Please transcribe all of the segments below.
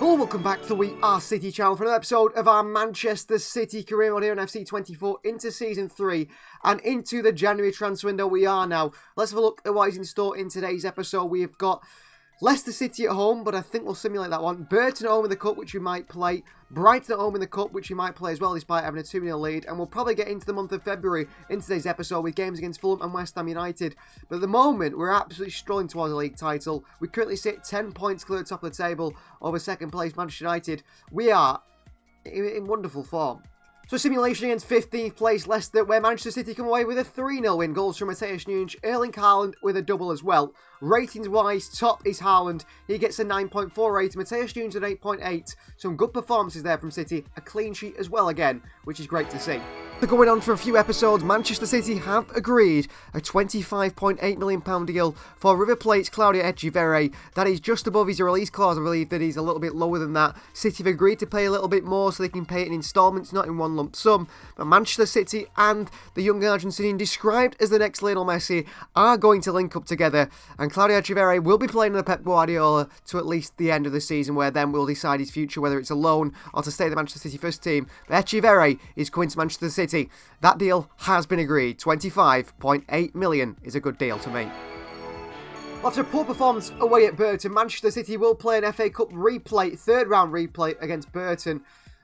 Hello, welcome back to the We Are City channel for another episode of our Manchester City career mode here on FC24 into Season 3 and into the January transfer window we are now. Let's have a look at what is in store in today's episode. We have got Leicester City at home, but I think we'll simulate that one. Burton at home in the Cup, which we might play. Brighton at home in the Cup, which we might play as well, despite having a 2-0 lead. And we'll probably get into the month of February in today's episode with games against Fulham and West Ham United. But at the moment, we're absolutely strolling towards a league title. We currently sit 10 points clear at the top of the table over second place Manchester United. We are in wonderful form. So simulation against 15th place Leicester, where Manchester City come away with a 3-0 win. Goals from Matthias Nunes, Erling Haaland with a double as well. Ratings-wise, top is Haaland. He gets a 9.4 rating. Matthias Nunes an 8.8. Some good performances there from City. A clean sheet as well again, which is great to see. So going on for a few episodes, Manchester City have agreed a £25.8 million deal for River Plate's Claudio Echeverri. That is just above his release clause. I believe that he's a little bit lower than that. City have agreed to pay a little bit more so they can pay it in instalments, not in one lump sum. But Manchester City and the young Argentinian, described as the next Lionel Messi, are going to link up together. And Claudio Echeverri will be playing under Pep Guardiola to at least the end of the season, where then we'll decide his future, whether it's a loan or to stay at the Manchester City first team. But Echeverri is coming to Manchester City. That deal has been agreed. £25.8 million is a good deal to me. After a poor performance away at Burton, Manchester City will play an FA Cup replay, third round replay against Burton.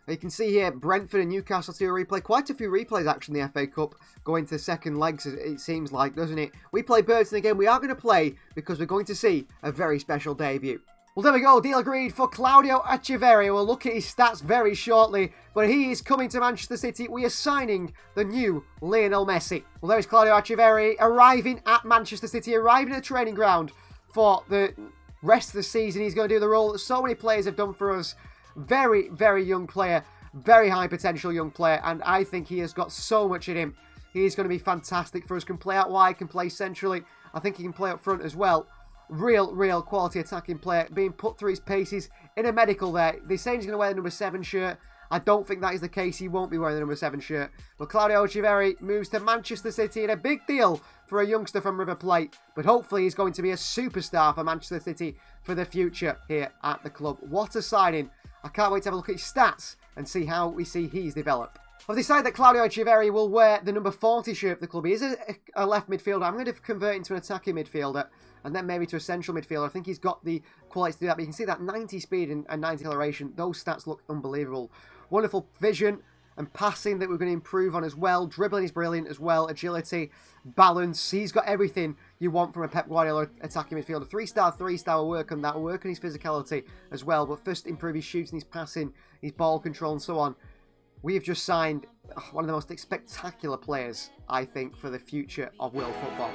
You can see here Brentford and Newcastle do a replay. Quite a few replays actually in the FA Cup going to the second legs, it seems like, doesn't it? We play Burton again. We are going to play because we're going to see a very special debut. Well, there we go. Deal agreed for Claudio Echeverri. We'll look at his stats very shortly, but he is coming to Manchester City. We are signing the new Lionel Messi. Well, there is Claudio Echeverri arriving at Manchester City, arriving at the training ground for the rest of the season. He's going to do the role that so many players have done for us. Very, very young player, very high potential young player, and I think he has got so much in him. He is going to be fantastic for us. Can play out wide, can play centrally. I think he can play up front as well. Real quality attacking player, being put through his paces in a medical there. They're saying he's going to wear the number 7 shirt. I don't think that is the case. He won't be wearing the number 7 shirt. But Claudio Echeverri moves to Manchester City in a big deal for a youngster from River Plate. But hopefully he's going to be a superstar for Manchester City for the future here at the club. What a signing. I can't wait to have a look at his stats and see how we see he's developed. I've decided that Claudio Echeverri will wear the number 40 shirt of the club. He is a left midfielder. I'm going to convert into an attacking midfielder and then maybe to a central midfielder. I think he's got the quality to do that. But you can see that 90 speed and 90 acceleration. Those stats look unbelievable. Wonderful vision and passing that we're going to improve on as well. Dribbling is brilliant as well. Agility, balance. He's got everything you want from a Pep Guardiola attacking midfielder. 3-star will work on that. Will work on his physicality as well. But first improve his shooting, his passing, his ball control and so on. We have just signed one of the most spectacular players, I think, for the future of world football.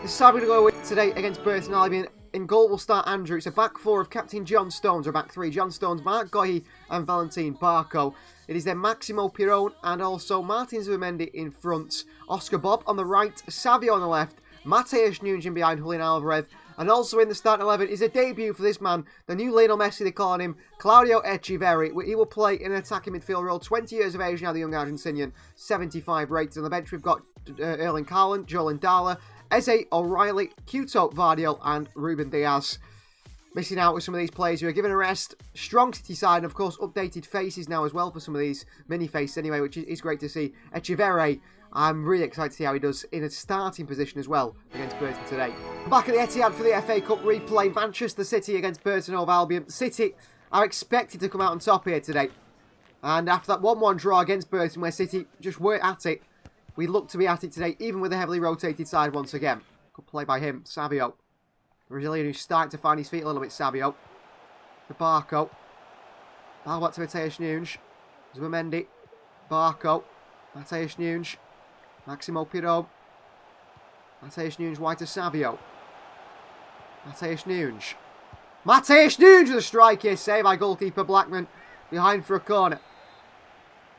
This is how we're going to go with today against Burton Albion. In goal will start Andrew. It's a back four of Captain John Stones, or back three. John Stones, Mark Gohi and Valentin Barco. It is then Maximo Piron and also Martin Zubimendi in front. Oscar Bob on the right, Savio on the left, Matheus Nunes in behind Julian Alvarez. And also in the starting 11 is a debut for this man, the new Lionel Messi, they call him, Claudio Echeverri. He will play in an attacking midfield role, 20 years of age now, the young Argentinian, 75 rated. On the bench we've got Erling Haaland, Joel Ndala, Eze O'Reilly, Couto Vardiel and Ruben Diaz. Missing out with some of these players who are given a rest. Strong City side and of course updated faces now as well for some of these mini faces anyway, which is great to see. Echeverri, I'm really excited to see how he does in a starting position as well against Burton today. Back at the Etihad for the FA Cup replay, Manchester City against Burton Hove Albion. City are expected to come out on top here today. And after that 1-1 draw against Burton where City just weren't at it, we look to be at it today, even with a heavily rotated side once again. Good play by him, Savio. The Brazilian who's starting to find his feet a little bit, Savio. The Barco. Ball back to Matheus Nunes. Zubimendi. Barco. Matheus Nunes. Maximo Piron. Matheus Nunes wide to Savio. Matheus Nunes. Matheus Nunes with a strike here. Saved by goalkeeper Blackman. Behind for a corner.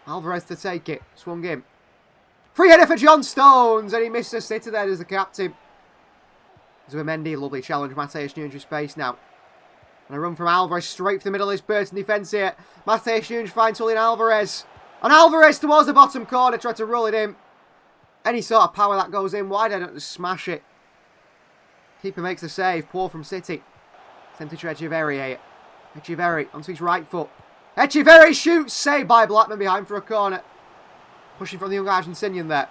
Alvarez to take it. Swung in. Free header for John Stones. And he missed a sitter there as the captain. Zubimendi, lovely challenge. Matheus Nunes with space now. And a run from Alvarez straight for the middle of this Burton defence here. Matheus Nunes finds Julian Alvarez. And Alvarez towards the bottom corner. Tried to roll it in. Any sort of power that goes in. Why don't just smash it? Keeper makes the save. Poor from City. Sent to Echeverri here. Echeverri onto his right foot. Echeverri shoots, saved by Blackman behind for a corner. Pushing from the young Argentinian there.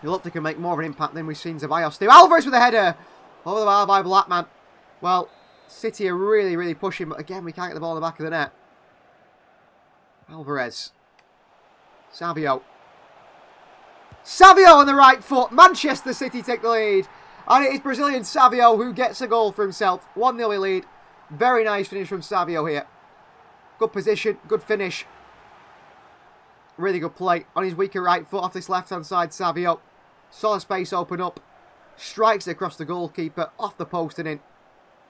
He looked like he can make more of an impact than we've seen Ceballos do. Alvarez with a header. Over the bar by Blackman. Well, City are really, really pushing, but again, we can't get the ball in the back of the net. Alvarez. Savio. Savio on the right foot. Manchester City take the lead. And it is Brazilian Savio who gets a goal for himself. 1-0 lead. Very nice finish from Savio here. Good position, good finish. Really good play on his weaker right foot off this left-hand side, Savio. Saw the space open up. Strikes it across the goalkeeper, off the post and in.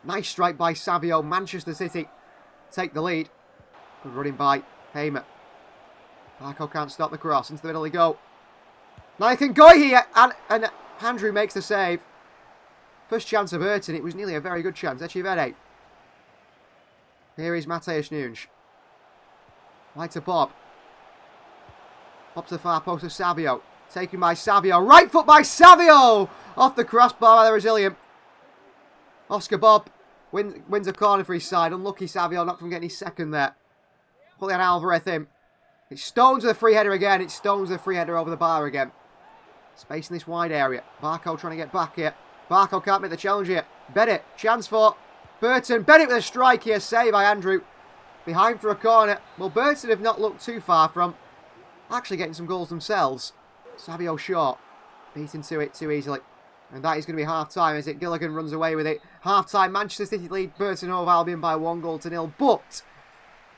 Nice strike by Savio. Manchester City take the lead. Good running by Hamer. Marco can't stop the cross. Into the middle he go. Now he can go here. And Andrew makes the save. First chance of Burton. It was nearly a very good chance. Echeverri. Here is Mateus Nunes. Right to Bob. Up to the far post of Savio. Taken by Savio. Right foot by Savio. Off the crossbar by the Brazilian. Oscar Bob wins a corner for his side. Unlucky Savio not from getting his second there. Julian Alvarez in. It's Stones with a free header again. It's Stones with a free header over the bar again. Space in this wide area. Barco trying to get back here. Barco can't make the challenge here. Bennett. Chance for Burton. Bennett with a strike here. Save by Andrew. Behind for a corner. Well, Burton have not looked too far from actually getting some goals themselves. Savio short. Beaten to it too easily. And that is going to be half-time as it. Gilligan runs away with it. Half-time. Manchester City lead Burton over Albion by 1-0. But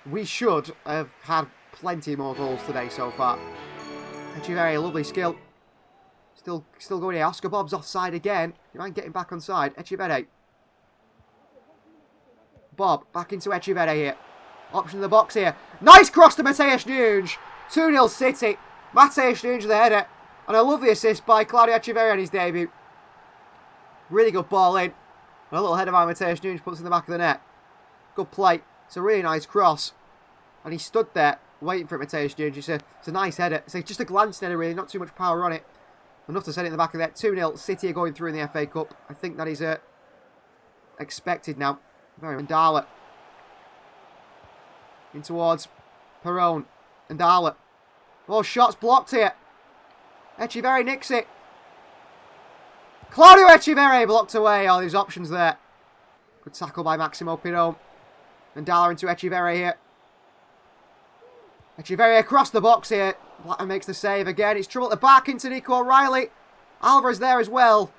we should have had plenty more goals today so far. Echeverri, a lovely skill. Still going here. Oscar Bob's offside again. You mind getting back on side. Echeverri. Bob back into Echeverri here. Option in the box here. Nice cross to Mateus Nunes. 2-0 City. Mateus Nunes with the header. And a lovely assist by Claudio Echeverri on his debut. Really good ball in. And a little header by Mateus Nunes puts in the back of the net. Good play. It's a really nice cross. And he stood there waiting for it, Mateus Nunes. It's a nice header. It's just a glance header really. Not too much power on it. Enough to send it in the back of the net. 2-0. City are going through in the FA Cup. I think that is expected now. Very Ndala. In towards Perone. Ndala. Oh, shots blocked here. Echeverri nicks it. Claudio Echeverri blocked away. All these options there. Good tackle by Maximo Perone. Ndala into Echeverri here. Echeverri across the box here. Blackman makes the save again. It's trouble at the back into Nico O'Reilly. Alvarez there as well.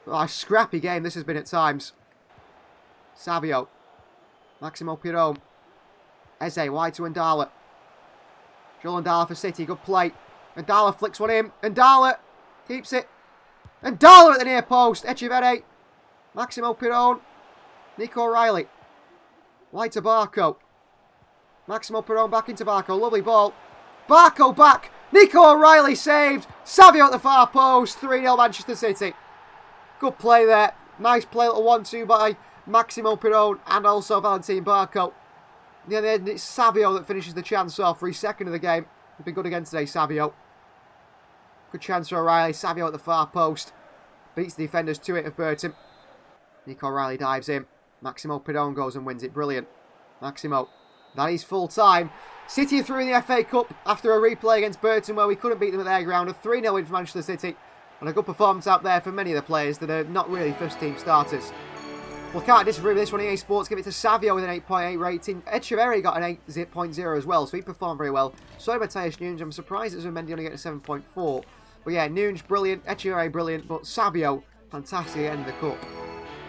Oh, a scrappy game this has been at times. Savio. Maximo Perone. Eze wide to Ndala. Joel Ndala for City. Good play. Ndala flicks one in. Ndala keeps it. Ndala at the near post. Echeverri. Maximo Perone. Nico O'Reilly. Wide to Barco. Maximo Perone back into Barco. Lovely ball. Barco back. Nico O'Reilly saved. Savio at the far post. 3-0 Manchester City. Good play there. Nice play. Little 1-2 by Maximo Perone and also Valentin Barco. In the end, it's Savio that finishes the chance off for his second of the game. He's been good again today, Savio. Good chance for O'Reilly. Savio at the far post. Beats the defenders to it of Burton. Nico O'Reilly dives in. Maximo Perone goes and wins it. Brilliant. Maximo. That is full time. City are through in the FA Cup after a replay against Burton where we couldn't beat them at their ground. A 3-0 win for Manchester City. And a good performance out there for many of the players that are not really first team starters. Well, can't disagree with this one. EA Sports give it to Savio with an 8.8 rating. Echeverri got an 8.0 as well, so he performed very well. So did Mateus Nunes. I'm surprised that Zumendi only get a 7.4. But yeah, Nunes brilliant, Echeverri brilliant, but Savio fantastic at the end of the cup.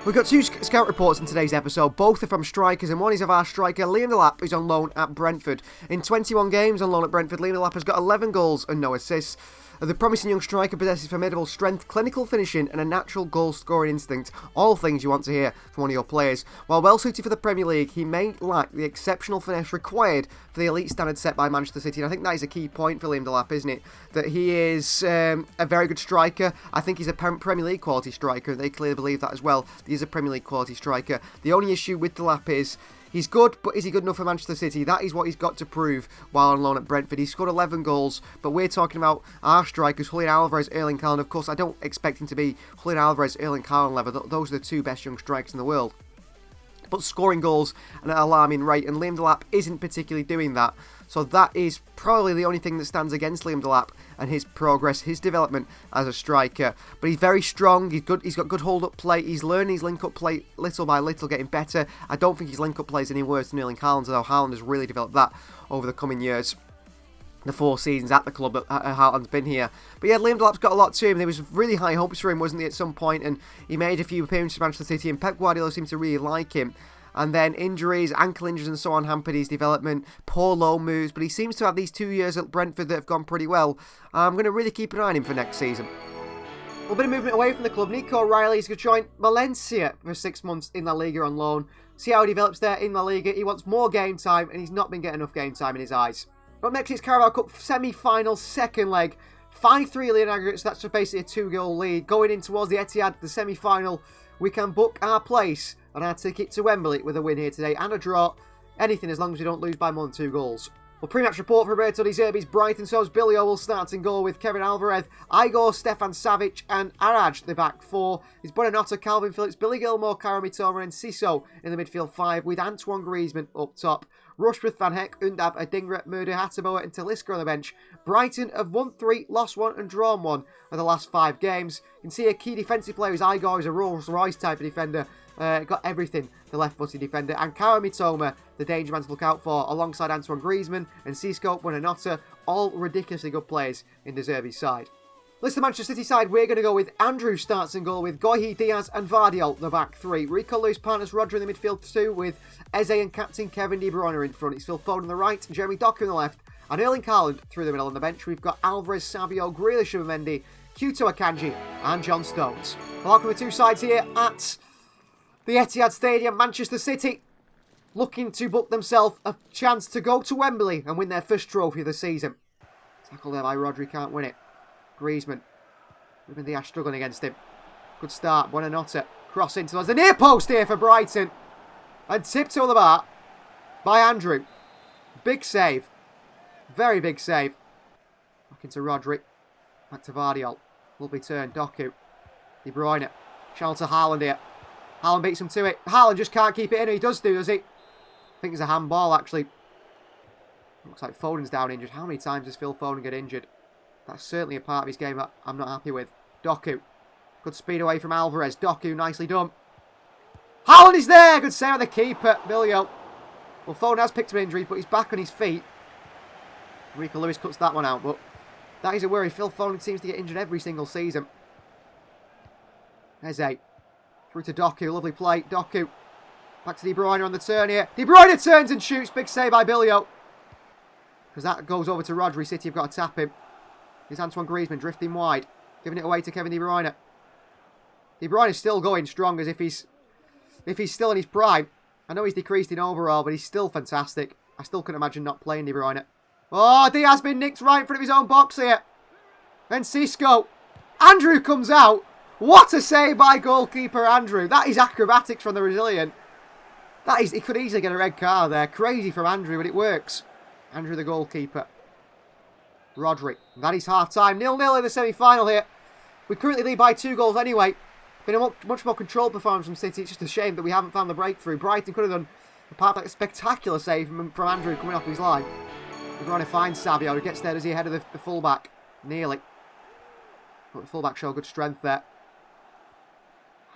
We've got two scout reports in today's episode. Both are from strikers, and one is of our striker, Liam Delap, who's on loan at Brentford. In 21 games on loan at Brentford, Liam Delap has got 11 goals and no assists. The promising young striker possesses formidable strength, clinical finishing and a natural goal-scoring instinct. All things you want to hear from one of your players. While well suited for the Premier League, he may lack the exceptional finesse required for the elite standard set by Manchester City. And I think that is a key point for Liam Delap, isn't it? That he is a very good striker. I think he's a Premier League quality striker. They clearly believe that as well. He is a Premier League quality striker. The only issue with Delap is he's good, but is he good enough for Manchester City? That is what he's got to prove while on loan at Brentford. He scored 11 goals, but we're talking about our strikers, Julian Alvarez, Erling Haaland. Of course, I don't expect him to be Julian Alvarez, Erling Haaland level. Those are the two best young strikers in the world. but scoring goals at an alarming rate, and Liam Delap isn't particularly doing that. So that is probably the only thing that stands against Liam Delap and his progress, his development as a striker. But he's very strong, he's good, he's got good hold-up play, he's learning his link-up play little by little, getting better. I don't think his link-up play is any worse than Erling Haaland's, although Haaland has really developed that over the coming years. The 4 seasons at the club that Haaland's been here. But yeah, Liam Delap's got a lot to him. There was really high hopes for him, wasn't he, at some point? And he made a few appearances for Manchester City, and Pep Guardiola seemed to really like him. And then injuries, ankle injuries and so on hampered his development, poor loan moves. But he seems to have these 2 years at Brentford that have gone pretty well. I'm going to really keep an eye on him for next season. A bit of movement away from the club. Nico Riley's going to join Valencia for 6 months in La Liga on loan. See how he develops there in La Liga. He wants more game time, and he's not been getting enough game time in his eyes. Up next is Carabao Cup semi-final second leg. 5-3 lead aggregate, so that's just basically a 2-goal lead. Going in towards the Etihad, the semi-final, we can book our place and our ticket to Wembley with a win here today and a draw. Anything as long as we don't lose by more than 2 goals. Well, pre-match report for Roberto De Zerbi's Brighton. So Billy O will start in goal with Kevin Alvarez, Igor, Stefan Savic and Araj, the back 4. It's Buonanotte, Calvin Phillips, Billy Gilmore, Kara Mitoma and Siso in the midfield 5 with Antoine Griezmann up top. Rushworth, Van Heck, Undab, Adingra, Murder, Hataboa and Talisca on the bench. Brighton have won 3, lost 1 and drawn 1 of the last 5 games. You can see a key defensive player is Igor, who's a Rolls Royce type of defender. Got everything, the left-footed defender. And Kara Mitoma, the danger man to look out for, alongside Antoine Griezmann and Sisco, Buonanotte, all ridiculously good players in De Zerbi's side. Let's the Manchester City side, we're going to go with Andrew starts in goal with Gohi, Diaz and Vardiol, the back 3. Rico Lewis partners Rodri in the midfield 2 with Eze and captain Kevin De Bruyne in front. It's Phil Foden on the right, Jeremy Doku on the left, and Erling Haaland through the middle on the bench. We've got Alvarez, Savio, Grealish and Mendy, Kyoto Akanji and John Stones. Welcome to the 2 sides here at the Etihad Stadium. Manchester City looking to book themselves a chance to go to Wembley and win their first trophy of the season. Tackle there by Rodri, can't win it. Griezmann. Ruben Dias struggling against him. Good start. Buonanotte. Cross into us. The near post here for Brighton. And tipped to the bar by Andrew. Big save. Very big save. Back into Rodri. Back to Vardiol. Lovely turn. Doku. De Bruyne. Channel to Haaland here. Haaland beats him to it. Haaland just can't keep it in. He does, does he? I think it's a handball, actually. Looks like Foden's down injured. How many times does Phil Foden get injured? That's certainly a part of his game that I'm not happy with. Doku. Good speed away from Alvarez. Doku, nicely done. Haaland is there! Good save of the keeper, Bilio. Well, Foden has picked up an injury, but he's back on his feet. Rico Lewis cuts that one out, but that is a worry. Phil Foden seems to get injured every single season. Eze. Through to Doku. Lovely play. Doku. Back to De Bruyne on the turn here. De Bruyne turns and shoots. Big save by Bilio. Because that goes over to Rodri. City have got to tap him. Here's Antoine Griezmann drifting wide. Giving it away to Kevin De Bruyne. De Bruyne is still going strong as if he's still in his prime. I know he's decreased in overall, but he's still fantastic. I still couldn't imagine not playing De Bruyne. Oh, Diaz been nicked right in front of his own box here. Then Sisco. Andrew comes out. What a save by goalkeeper Andrew. That is acrobatics from the Brazilian. He could easily get a red card there. Crazy from Andrew, but it works. Andrew the goalkeeper. Rodri. That is half-time. 0-0 in the semi-final here. We currently lead by 2 goals anyway. Been a much more controlled performance from City. It's just a shame that we haven't found the breakthrough. Brighton could have done, apart from a spectacular save from Andrew coming off his line. We're going to find Savio. He gets there, does he, ahead of the fullback? Nearly. But the fullback show good strength there.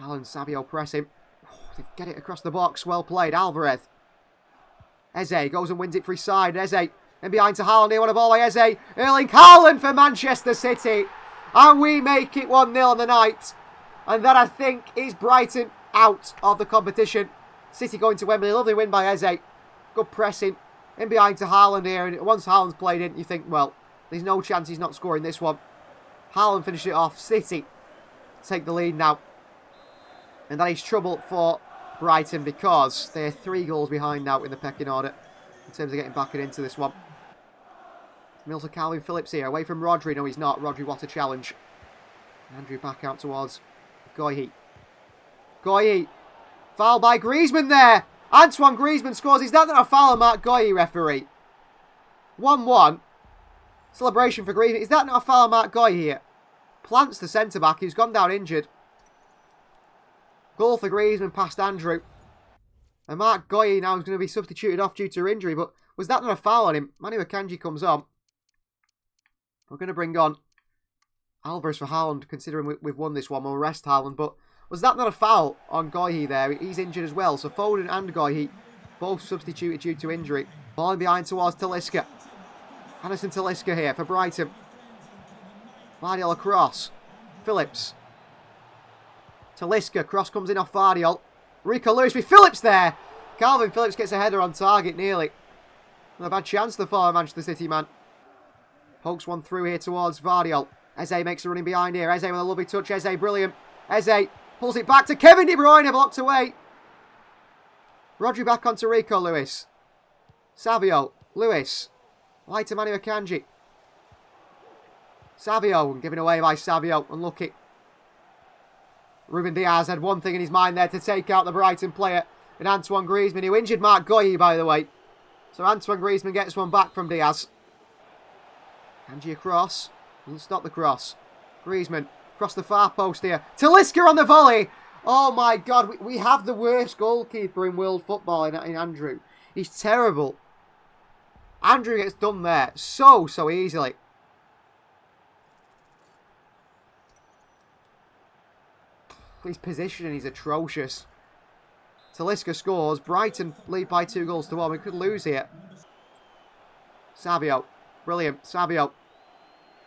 Haaland, Savio press him. Oh, they get it across the box. Well played. Alvarez. Eze goes and wins it for his side. Eze. And behind to Haaland. He won a ball by Eze. Erling Haaland for Manchester City. And we make it 1-0 on the night. And that, I think, is Brighton out of the competition. City going to Wembley. Lovely win by Eze. Good pressing. In behind to Haaland here. And once Haaland's played in, you think, well, there's no chance he's not scoring this one. Haaland finished it off. City take the lead now. And that is trouble for Brighton because they're 3 goals behind now in the pecking order in terms of getting back into this one. Mills to Calvin Phillips here, away from Rodri. No, he's not. Rodri, what a challenge. Andrew back out towards Gohi. Gohi. Foul by Griezmann there. Antoine Griezmann scores. Is that not a foul on Mark Gohi, referee? 1-1. Celebration for Griezmann. Is that not a foul on Mark Gohi here? Plants the centre-back who's gone down injured. Goal for Griezmann past Andrew. And Mark Goyi now is going to be substituted off due to injury, but was that not a foul on him? Manu Akanji comes on. We're going to bring on Alvarez for Haaland, considering we've won this one. We'll rest Haaland, but was that not a foul on Goyi there? He's injured as well, so Foden and Goyi both substituted due to injury. Falling behind towards Talisca. Anderson Talisca here for Brighton. Vardiol across. Phillips. Talisca, cross comes in off Vardiol. Rico Lewis with Phillips there. Calvin Phillips gets a header on target nearly. Not a bad chance the former Manchester City man. Pokes one through here towards Vardiol. Eze makes a running behind here. Eze with a lovely touch. Eze brilliant. Eze pulls it back to Kevin De Bruyne, blocked away. Rodri back onto Rico Lewis. Savio. Lewis. Wide to Manu Akanji. Savio, given away by Savio. Unlucky. Ruben Diaz had one thing in his mind there to take out the Brighton player. And Antoine Griezmann, who injured Mark Goyi, by the way. So Antoine Griezmann gets one back from Diaz. Akanji across. Doesn't stop the cross. Griezmann across the far post here. Talisca on the volley. Oh my God, we have the worst goalkeeper in world football in Andrew. He's terrible. Andrew gets done there so easily. His positioning is atrocious. Talisca scores. Brighton lead by 2-1. We could lose here. Savio. Brilliant. Savio.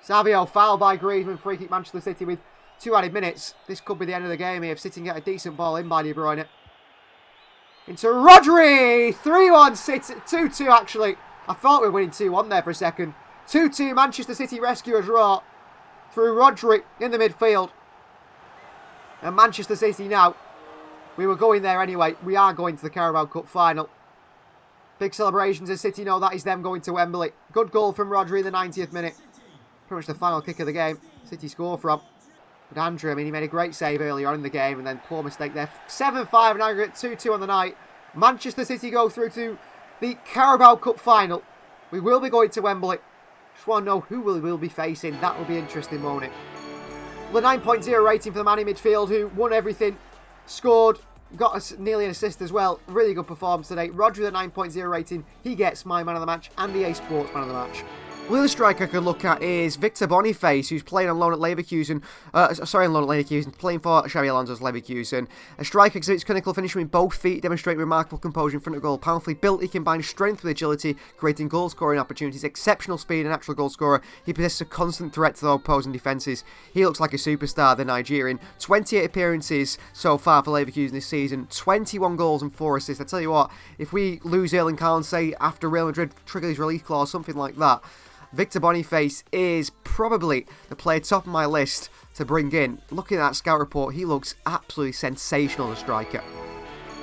Savio fouled by Griezmann. Free kick Manchester City with 2 added minutes. This could be the end of the game here if City can get a decent ball in by De Bruyne. Into Rodri! 3-1 City. 2-2 actually. I thought we were winning 2-1 there for a second. 2-2 Manchester City rescue a draw through Rodri in the midfield. And Manchester City now, we were going there anyway. We are going to the Carabao Cup final. Big celebrations as City know that is them going to Wembley. Good goal from Rodri in the 90th minute. Pretty much the final kick of the game. City score from. But Andrew, I mean, he made a great save earlier on in the game and then poor mistake there. 7-5 and aggregate, 2-2 on the night. Manchester City go through to the Carabao Cup final. We will be going to Wembley. Just want to know who we will be facing. That will be interesting, won't it? The 9.0 rating for the man in midfield who won everything, scored, got nearly an assist as well. Really good performance today. Rodri, the 9.0 rating, he gets my man of the match and the EA Sports man of the match. The other striker I could look at is Victor Boniface, who's playing on loan at Leverkusen. Playing for Xabi Alonso's Leverkusen. A striker exhibits clinical finishing with both feet, demonstrating remarkable composure in front of goal. Powerfully built, he combines strength with agility, creating goal-scoring opportunities. Exceptional speed and natural goal scorer. He possesses a constant threat to the opposing defences. He looks like a superstar, the Nigerian. 28 appearances so far for Leverkusen this season. 21 goals and 4 assists. I tell you what, if we lose Erling Haaland, say after Real Madrid trigger his release clause, something like that, Victor Boniface is probably the player top of my list to bring in. Looking at that scout report, he looks absolutely sensational as a striker.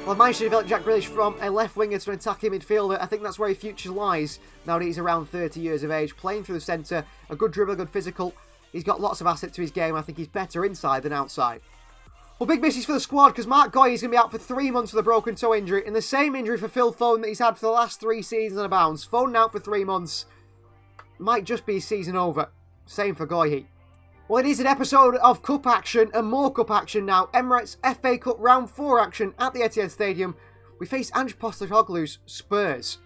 Well, I've managed to develop Jack Grealish from a left winger to an attacking midfielder. I think that's where his future lies now that he's around 30 years of age. Playing through the centre, a good dribble, good physical. He's got lots of assets to his game. I think he's better inside than outside. Well, big misses for the squad because Mark Goyi is going to be out for 3 months with a broken toe injury. And the same injury for Phil Foden that he's had for the last 3 seasons on a bounce. Foden out for 3 months. Might just be season over. Same for Goyi. Well, it is an episode of Cup action and more Cup action now. Emirates FA Cup Round 4 action at the Etihad Stadium. We face Ange Postecoglou's Spurs.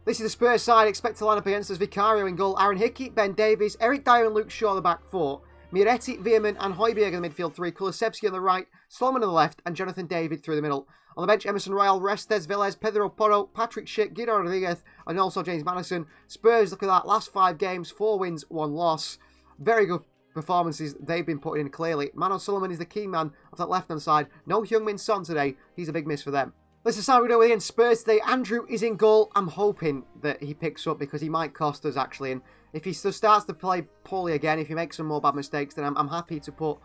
This is the Spurs side expect to line up against us. Vicario in goal, Aaron Hickey, Ben Davies, Eric Dyer and Luke Shaw the back 4. Miretti, Veerman and Højbjerg in the midfield 3. Kulusevski on the right, Solomon on the left and Jonathan David through the middle. On the bench, Emerson Royal, Restes, Velez, Pedro Porro, Patrick Schick, Guido Rodriguez and also James Maddison. Spurs, look at that, last 5 games, 4 wins, 1 loss. Very good performances they've been putting in clearly. Mano Solomon is the key man of that left-hand side. No Heung-min Son today, he's a big miss for them. This is how we're doing against Spurs today. Andrew is in goal. I'm hoping that he picks up because he might cost us actually. And if he starts to play poorly again, if he makes some more bad mistakes, then I'm happy to put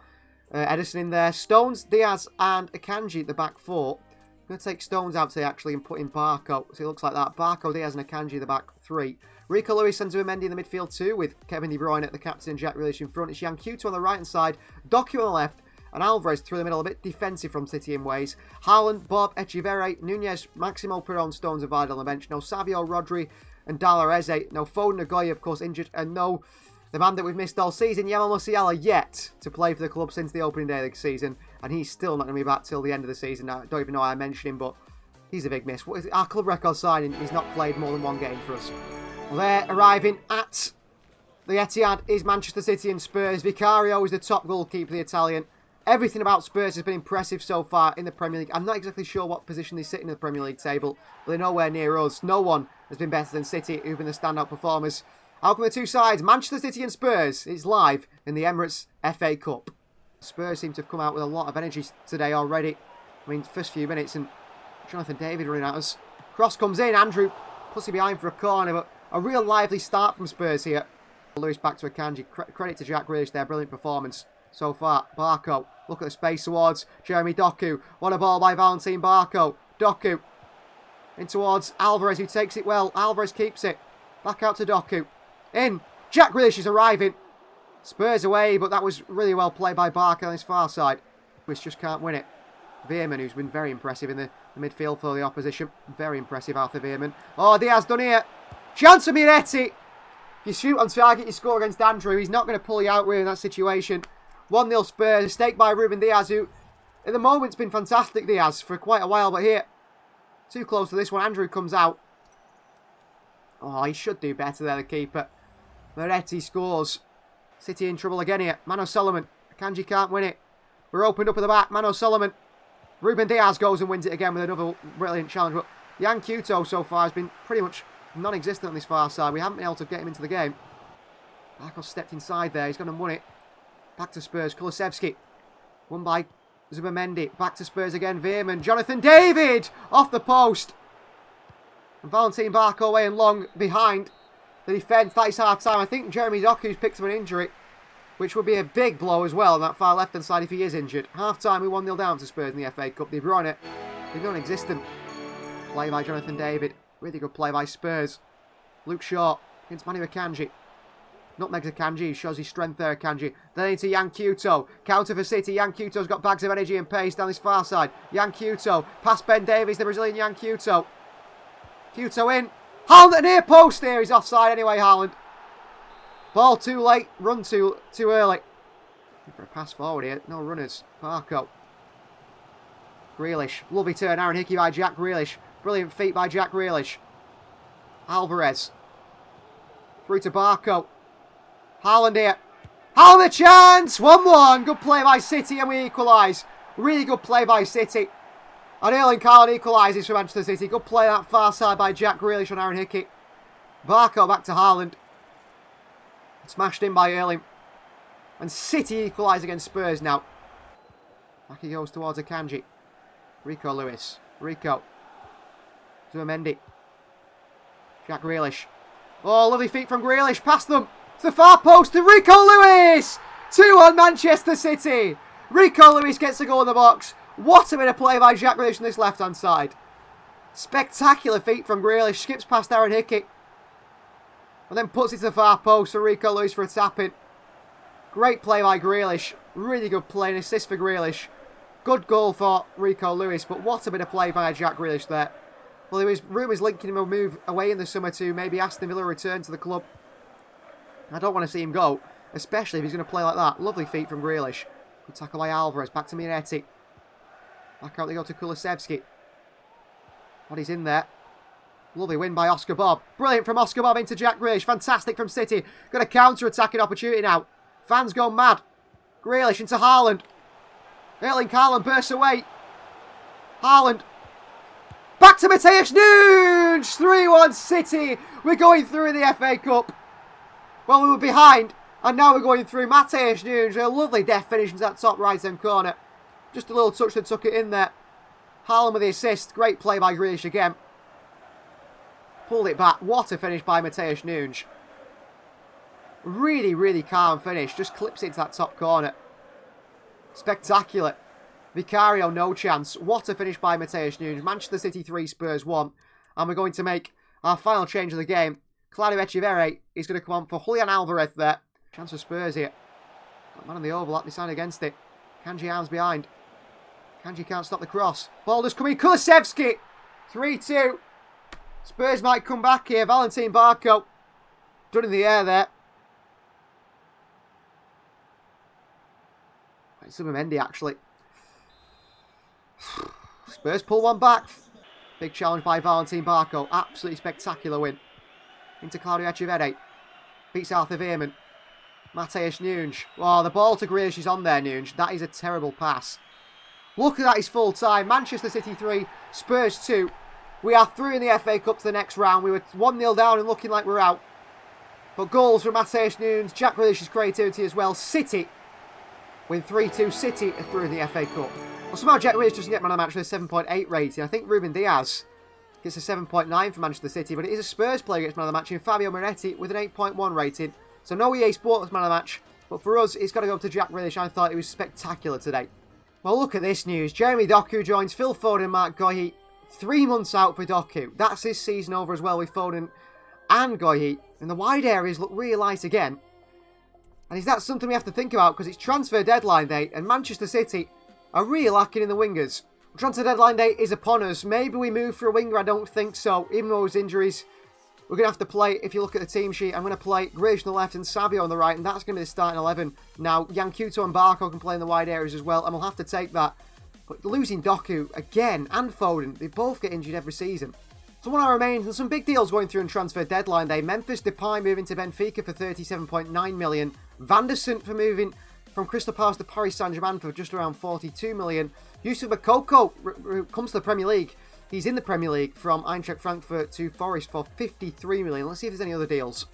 Edison in there. Stones, Diaz and Akanji at the back 4. I'm going to take Stones out today actually and put in Barco. So it looks like that. Barco, Diaz and Akanji the back 3. Rico Lewis and Zubimendi in the midfield 2 with Kevin De Bruyne at the captain and Jack Grealish in front. It's Yankuto on the right hand side. Doku on the left. And Alvarez through the middle, a bit defensive from City in ways. Haaland, Bob, Echeverri, Nunez, Maximo Peron, Stones and Vardy on the bench. No Savio, Rodri and Dalla Eze. No Foden, Goyi, of course, injured. And no, the man that we've missed all season, Yamal Musiala, yet to play for the club since the opening day of the season. And he's still not going to be back till the end of the season. I don't even know why I mentioned him, but He's a big miss. What is it? Our club record signing, he's not played more than one game for us. Well, they're arriving at the Etihad is Manchester City and Spurs. Vicario is the top goalkeeper, the Italian. Everything about Spurs has been impressive so far in the Premier League. I'm not exactly sure what position they sit in the Premier League table, but they're nowhere near us. No one has been better than City, who've been the standout performers. Out come the two sides, Manchester City and Spurs. It's live in the Emirates FA Cup. Spurs seem to have come out with a lot of energy today already. I mean, first few minutes and Jonathan David running at us. Cross comes in, Andrew puts it behind for a corner, but a real lively start from Spurs here. Lewis back to Akanji. Credit to Jack Grealish there, brilliant performance so far. Barco, look at the space towards Jeremy Doku. What a ball by Valentin Barco. Doku in towards Alvarez, who takes it well. Alvarez keeps it. Back out to Doku. In. Jack Grealish is arriving. Spurs away, but that was really well played by Barco on his far side. Which just can't win it. Veerman, who's been very impressive in the midfield for the opposition. Very impressive, Arthur Veerman. Oh, Diaz done here. Chance for Miretti. If you shoot on target, you score against Andrew. He's not going to pull you out really in that situation. 1-0 Spurs. Mistake by Ruben Diaz, who at the moment's been fantastic, Diaz, for quite a while. But here, too close to this one. Andrew comes out. Oh, he should do better there, the keeper. Miretti scores. City in trouble again here. Mano Solomon. Kanji can't win it. We're opened up at the back. Mano Solomon. Ruben Diaz goes and wins it again with another brilliant challenge. But Yan Kuto so far has been pretty much non-existent on this far side. We haven't been able to get him into the game. Marcos stepped inside there. He's going to win it. Back to Spurs. Kulusevski. Won by Zubamendi. Back to Spurs again. Veerman. Jonathan David. Off the post. And Valentin Barco away and long behind the defence. That is half time. I think Jeremy Doku's picked up an injury, which would be a big blow as well on that far left-hand side if he is injured. Half time, we 1-0 down to Spurs in the FA Cup. De Bruyne, they're non-existent. Play by Jonathan David. Really good play by Spurs. Luke Shaw against Manu Akanji. Nutmegs Akanji, shows his strength there, Akanji. Then into Yan Kuto. Counter for City. Yan Kuto's got bags of energy and pace down his far side. Yan Kuto, past Ben Davies, the Brazilian Yan Kuto. Kuto in. Haaland at near post there. He's offside anyway, Haaland. Ball too late. Run too early. For a pass forward here. No runners. Barco. Grealish. Lovely turn. Aaron Hickey by Jack Grealish. Brilliant feet by Jack Grealish. Alvarez. Through to Barco. Haaland here. Haaland a chance! 1-1. Good play by City and we equalise. Really good play by City. And Erling Haaland equalises for Manchester City. Good play that far side by Jack Grealish on Aaron Hickey. Barco back to Haaland. Smashed in by Erling. And City equalise against Spurs now. Back he goes towards Akanji. Rico Lewis. Rico. Zubamendi. Jack Grealish. Oh, lovely feet from Grealish. Past them. To the far post to Rico Lewis. 2-1 Manchester City. Rico Lewis gets a goal in the box. What a bit of play by Jack Grealish on this left-hand side. Spectacular feet from Grealish. Skips past Aaron Hickey. And then puts it to the far post for Rico Lewis for a tap-in. Great play by Grealish. Really good play. An assist for Grealish. Good goal for Rico Lewis. But what a bit of play by Jack Grealish there. Well, there was rumours linking him a move away in the summer to maybe Aston Villa return to the club. I don't want to see him go. Especially if he's going to play like that. Lovely feet from Grealish. Good tackle by Alvarez. Back to Miretti. Back out they go to Kulusevski. What he's in there. Lovely win by Oscar Bob. Brilliant from Oscar Bob into Jack Grealish. Fantastic from City. Got a counter-attacking opportunity now. Fans go mad. Grealish into Haaland. Erling Haaland bursts away. Haaland. Back to Mateusz Nunes. 3-1 City. We're going through in the FA Cup. Well, we were behind. And now we're going through. Mateusz Nunes. A lovely deft finish into that top right-hand corner. Just a little touch that took it in there. Haaland with the assist. Great play by Grealish again. Pulled it back. What a finish by Mateusz Nunes. Really, really calm finish. Just clips it into that top corner. Spectacular. Vicario, no chance. What a finish by Mateusz Nunes. Manchester City 3, Spurs 1. And we're going to make our final change of the game. Claudio Echeverri is going to come on for Julian Alvarez there. Chance for Spurs here. Got man on the overlap. Decided against it. Kanji arms behind. Kanji can't stop the cross. Ball just coming. Kulusevski. 3-2. Spurs might come back here. Valentin Barco. Done in the air there. It's Zubamendi actually. Spurs pull one back. Big challenge by Valentin Barco. Absolutely spectacular win. Into Claudio Echeverri. Beats Arthur Veerman. Mateusz Nunes. Oh, the ball to Grealish is on there, Nunes. That is a terrible pass. Look at that, he's full time. Manchester City 3, Spurs 2. We are through in the FA Cup to the next round. We were 1-0 down and looking like we're out. But goals from Mateusz Nunes, Jack Grealish's creativity as well. City win 3-2. City are through in the FA Cup. Well, somehow Jack Grealish doesn't get man of the match with a 7.8 rating. I think Ruben Diaz gets a 7.9 for Manchester City, but it is a Spurs player who gets man of the match in Fabio Moretti with an 8.1 rating. So no EA Sports man of the match, but for us, it's got to go to Jack Grealish. I thought he was spectacular today. Well, look at this news. Jeremy Doku joins Phil Foden and Mark Guehi. 3 months out for Doku. That's his season over as well with Foden and Guehi. And the wide areas look really light again. And is that something we have to think about? Because it's transfer deadline day and Manchester City are really lacking in the wingers. Transfer deadline day is upon us. Maybe we move for a winger. I don't think so. Even though those injuries, we're going to have to play, if you look at the team sheet, I'm going to play Grealish on the left and Savio on the right. And that's going to be the starting 11. Now, Yankuto and Barco can play in the wide areas as well. And we'll have to take that. But losing Doku again and Foden, they both get injured every season. So what remains, and some big deals going through in transfer deadline day. Memphis Depay moving to Benfica for 37.9 million. Van der Sant for moving from Crystal Palace to Paris Saint-Germain for just around 42 million. Yusuf Moukoko comes to the Premier League. He's in the Premier League from Eintracht Frankfurt to Forest for 53 million. Let's see if there's any other deals.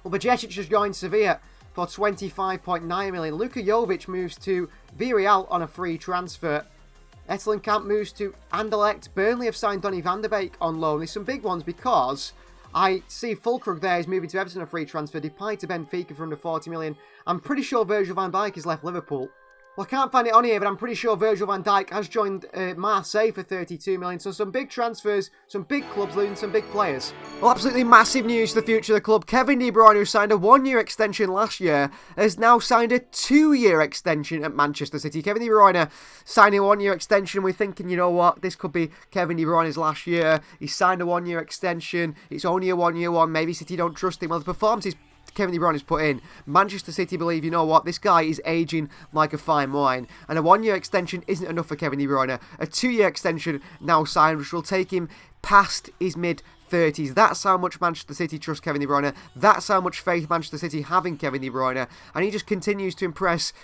Well, Bajcetic has joined Sevilla for 25.9 million. Luka Jovic moves to Villarreal on a free transfer. Ettelenkamp moves to Anderlecht. Burnley have signed Donny van der Beek on loan. There's some big ones because I see Fulkrug there is moving to Everton on a free transfer. Depay to Benfica for under 40 million. I'm pretty sure Virgil van Dijk has left Liverpool. Well, I can't find it on here, but I'm pretty sure Virgil van Dijk has joined Marseille for 32 million. So some big transfers, some big clubs losing some big players. Well, absolutely massive news for the future of the club. Kevin De Bruyne, who signed a 1-year extension last year, has now signed a 2-year extension at Manchester City. Kevin De Bruyne signing a 1-year extension. We're thinking, you know what, this could be Kevin De Bruyne's last year. He signed a 1-year extension. It's only a 1-year one. Maybe City don't trust him. Well, the performances Kevin De Bruyne has put in, Manchester City believe, you know what, this guy is aging like a fine wine. And a 1-year extension isn't enough for Kevin De Bruyne. A 2-year extension now signed, which will take him past his mid-30s. That's how much Manchester City trust Kevin De Bruyne. That's how much faith Manchester City have in Kevin De Bruyne. And he just continues to impress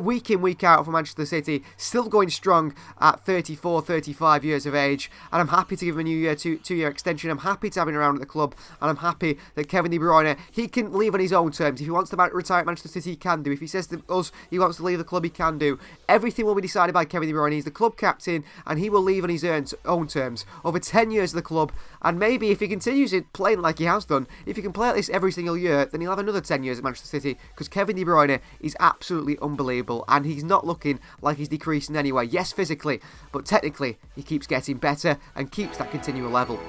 week in, week out for Manchester City. Still going strong at 34, 35 years of age. And I'm happy to give him a new year, two-year extension. I'm happy to have him around at the club. And I'm happy that Kevin De Bruyne, he can leave on his own terms. If he wants to retire at Manchester City, he can do. If he says to us he wants to leave the club, he can do. Everything will be decided by Kevin De Bruyne. He's the club captain and he will leave on his own terms. Over 10 years of the club. And maybe if he continues it playing like he has done, if he can play like this every single year, then he'll have another 10 years at Manchester City, because Kevin De Bruyne is absolutely unbelievable and he's not looking like he's decreasing anyway. Yes, physically, but technically he keeps getting better and keeps that continual level.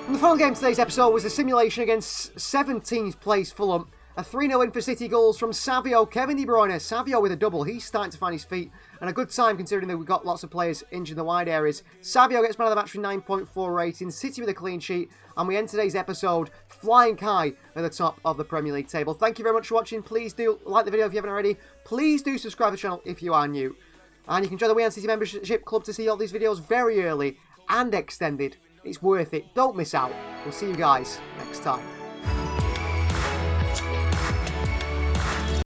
And the final game of today's episode was a simulation against 17th place Fulham. A 3-0 win for City, goals from Savio, Kevin De Bruyne. Savio with a double. He's starting to find his feet. And a good time considering that we've got lots of players injured in the wide areas. Savio gets man of the match with 9.4 rating. City with a clean sheet. And we end today's episode flying high at the top of the Premier League table. Thank you very much for watching. Please do like the video if you haven't already. Please do subscribe to the channel if you are new. And you can join the WeAnd City membership club to see all these videos very early and extended. It's worth it. Don't miss out. We'll see you guys next time.